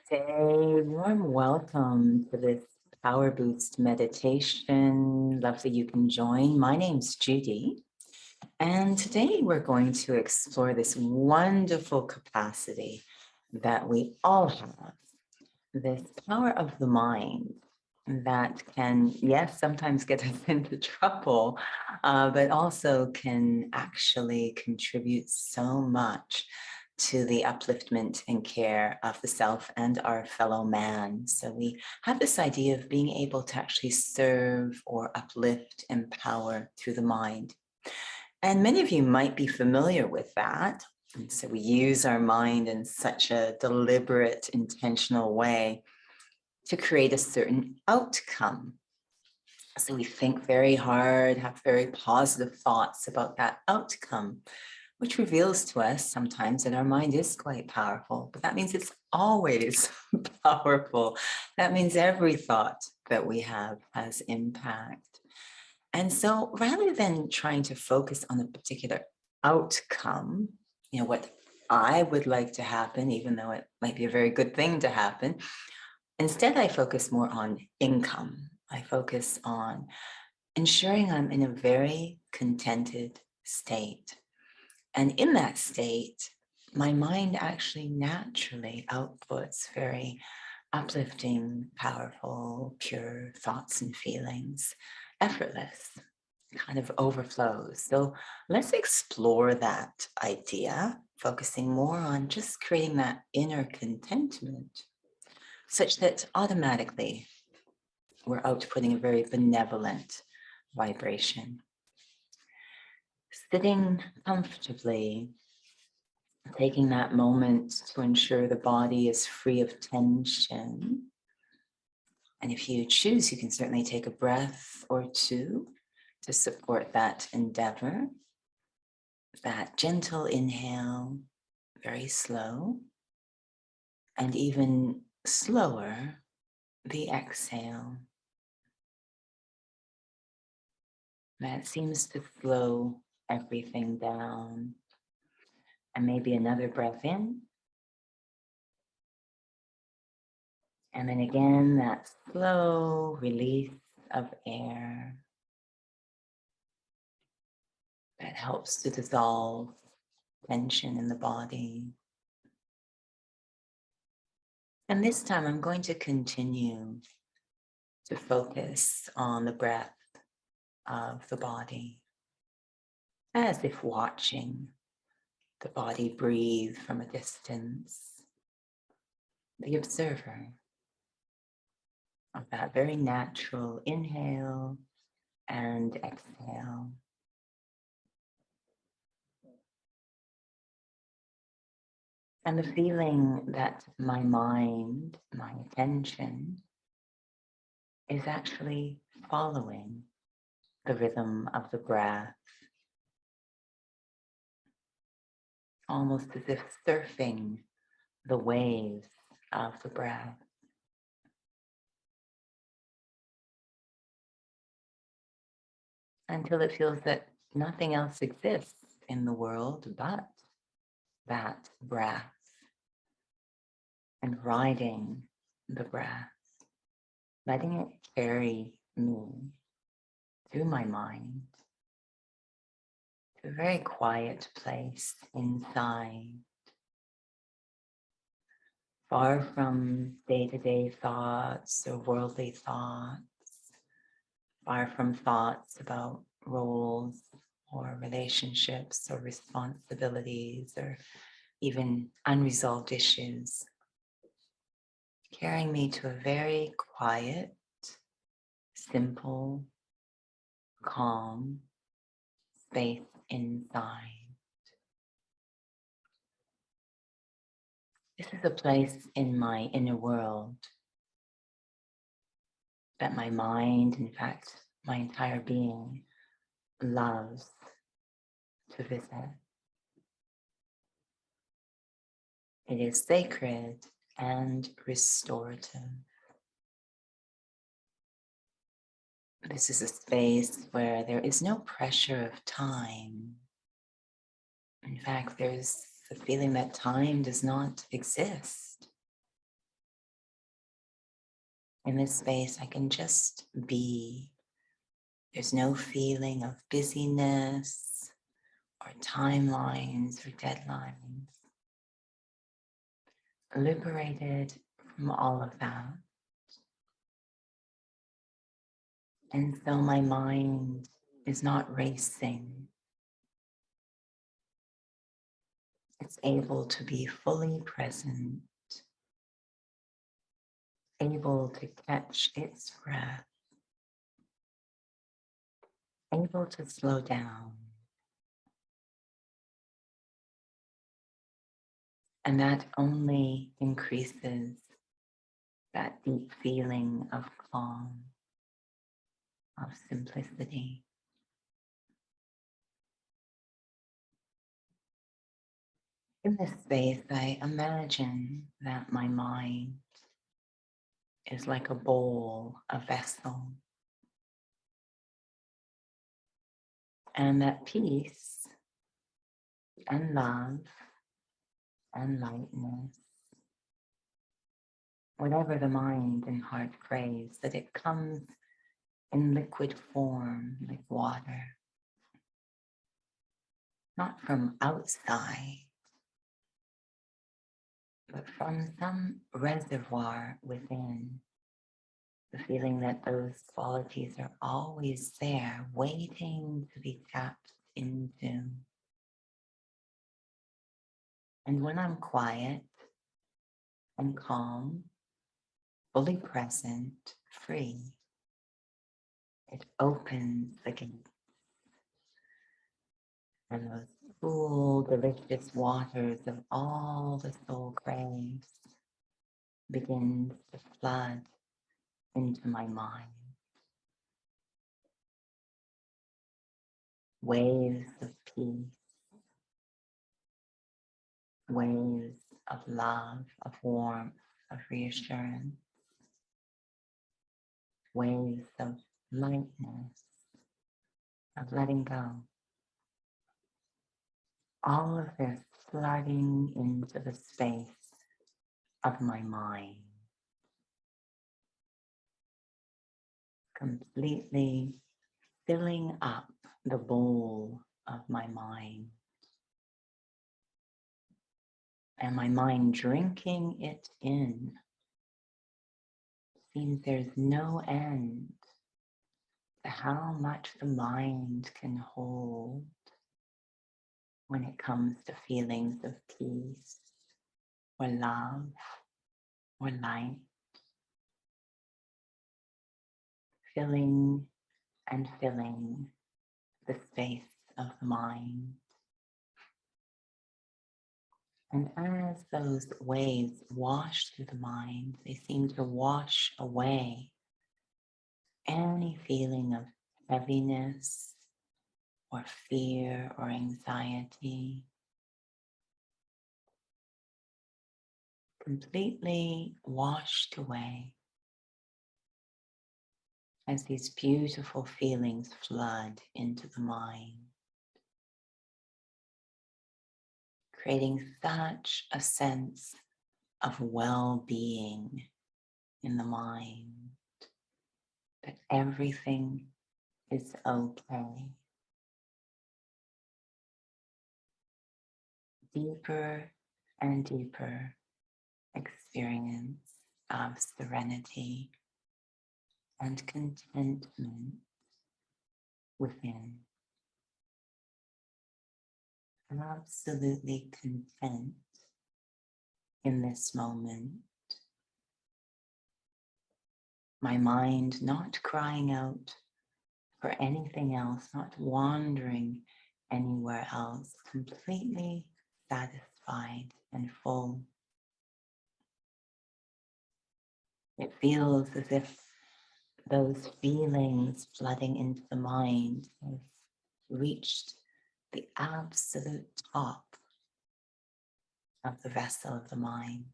Day. Warm welcome to this PowerBoost meditation. Love that you can join. My name's Judi, and today we're going to explore this wonderful capacity that we all have, this power of the mind that can, yes, sometimes get us into trouble, but also can actually contribute so much to the upliftment and care of the self and our fellow man. So we have this idea of being able to actually serve or uplift, empower through the mind. And many of you might be familiar with that. And so we use our mind in such a deliberate, intentional way to create a certain outcome. So we think very hard, have very positive thoughts about that outcome, which reveals to us sometimes that our mind is quite powerful, but that means it's always powerful. That means every thought that we have has impact. And so rather than trying to focus on a particular outcome, what I would like to happen, even though it might be a very good thing to happen, instead I focus more on income. I focus on ensuring I'm in a very contented state. And in that state, my mind actually naturally outputs very uplifting, powerful, pure thoughts and feelings, effortless, kind of overflows. So let's explore that idea, focusing more on just creating that inner contentment, such that automatically we're outputting a very benevolent vibration. Sitting comfortably, taking that moment to ensure the body is free of tension. And if you choose, you can certainly take a breath or two to support that endeavor. That gentle inhale, very slow, and even slower, the exhale. That seems to slow everything down. And maybe another breath in. And then again, that slow release of air that helps to dissolve tension in the body. And this time I'm going to continue to focus on the breath of the body, as if watching the body breathe from a distance, the observer of that very natural inhale and exhale. And the feeling that my mind, my attention, is actually following the rhythm of the breath, almost as if surfing the waves of the breath. Until it feels that nothing else exists in the world but that breath, and riding the breath, letting it carry me through my mind to a very quiet place inside, far from day-to-day thoughts or worldly thoughts, far from thoughts about roles or relationships or responsibilities or even unresolved issues, carrying me to a very quiet, simple, calm space inside. This is a place in my inner world that my mind, in fact, my entire being, loves to visit. It is sacred and restorative. This is a space where there is no pressure of time. In fact, there's the feeling that time does not exist. In this space, I can just be. There's no feeling of busyness or timelines or deadlines. Liberated from all of that. And so my mind is not racing. It's able to be fully present, able to catch its breath, able to slow down. And that only increases that deep feeling of calm, of simplicity. In this space, I imagine that my mind is like a bowl, a vessel, and that peace and love and lightness, whatever the mind and heart craves, that it comes in liquid form, like water, not from outside, but from some reservoir within, the feeling that those qualities are always there, waiting to be tapped into. And when I'm quiet and calm, fully present, free, it opens the gate. And those cool, delicious waters of all the soul craves begins to flood into my mind. Waves of peace, waves of love, of warmth, of reassurance, waves of lightness, of letting go. All of this flooding into the space of my mind, completely filling up the bowl of my mind, and my mind drinking it in. Seems there's no end to how much the mind can hold when it comes to feelings of peace or love or light, filling and filling the space of the mind. And as those waves wash through the mind, they seem to wash away any feeling of heaviness or fear or anxiety, completely washed away as these beautiful feelings flood into the mind, creating such a sense of well-being in the mind, that everything is okay. Deeper and deeper experience of serenity and contentment within. Absolutely content in this moment. My mind not crying out for anything else, not wandering anywhere else, completely satisfied and full. It feels as if those feelings flooding into the mind have reached the absolute top of the vessel of the mind,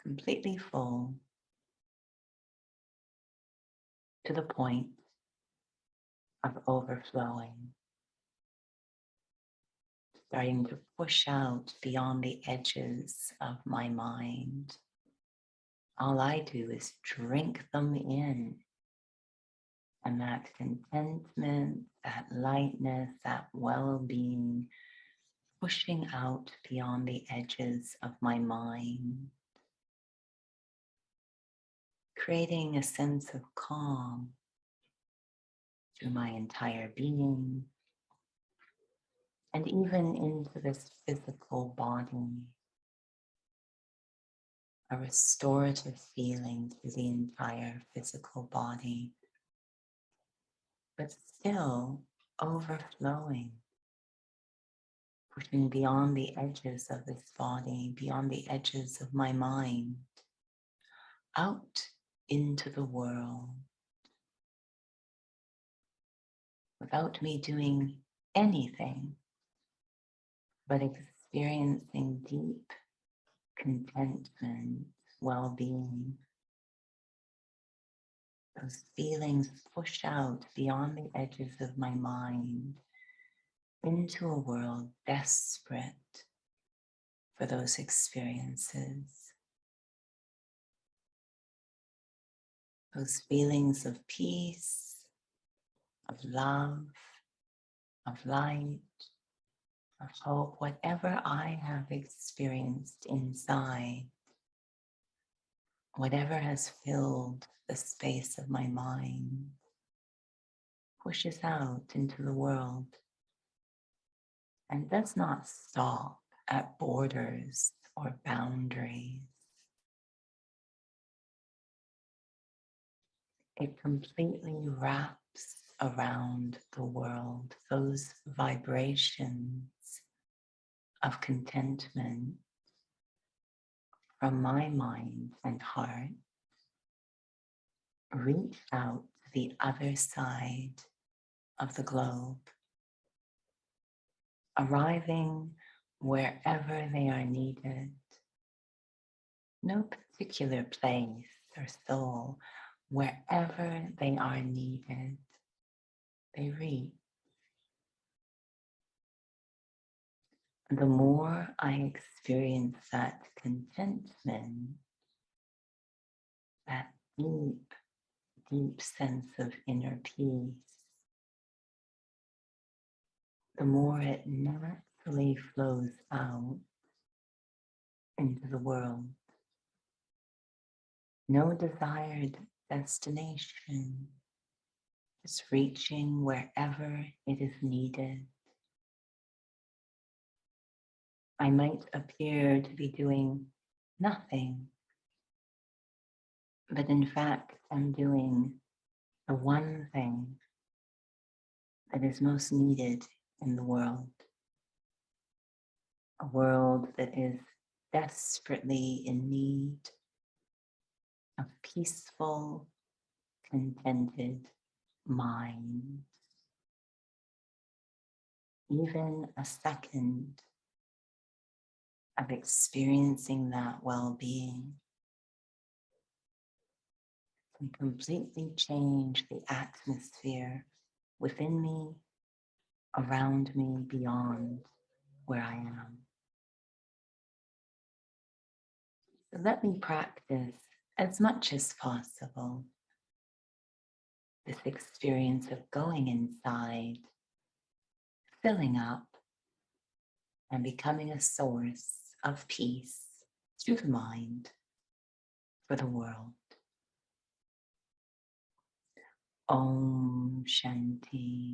completely full, to the point of overflowing, starting to push out beyond the edges of my mind, all I do is drink them in. And that contentment, that lightness, that well-being, pushing out beyond the edges of my mind, creating a sense of calm through my entire being, and even into this physical body, a restorative feeling to the entire physical body, but still overflowing, pushing beyond the edges of this body, beyond the edges of my mind, out into the world, without me doing anything but experiencing deep contentment, well-being. Those feelings push out beyond the edges of my mind into a world desperate for those experiences. Those feelings of peace, of love, of light, of hope, whatever I have experienced inside, whatever has filled the space of my mind, pushes out into the world and does not stop at borders or boundaries. It completely wraps around the world, those vibrations of contentment from my mind and heart reach out to the other side of the globe, arriving wherever they are needed. No particular place or soul, wherever they are needed, they reach. The more I experience that contentment, that deep, deep sense of inner peace, the more it naturally flows out into the world. No desired destination, just reaching wherever it is needed. I might appear to be doing nothing, but in fact, I'm doing the one thing that is most needed in the world. A world that is desperately in need of peaceful, contented minds. Even a second of experiencing that well-being can completely change the atmosphere within me, around me, beyond where I am. So let me practice as much as possible this experience of going inside, filling up, and becoming a source of peace through the mind for the world. Om Shanti.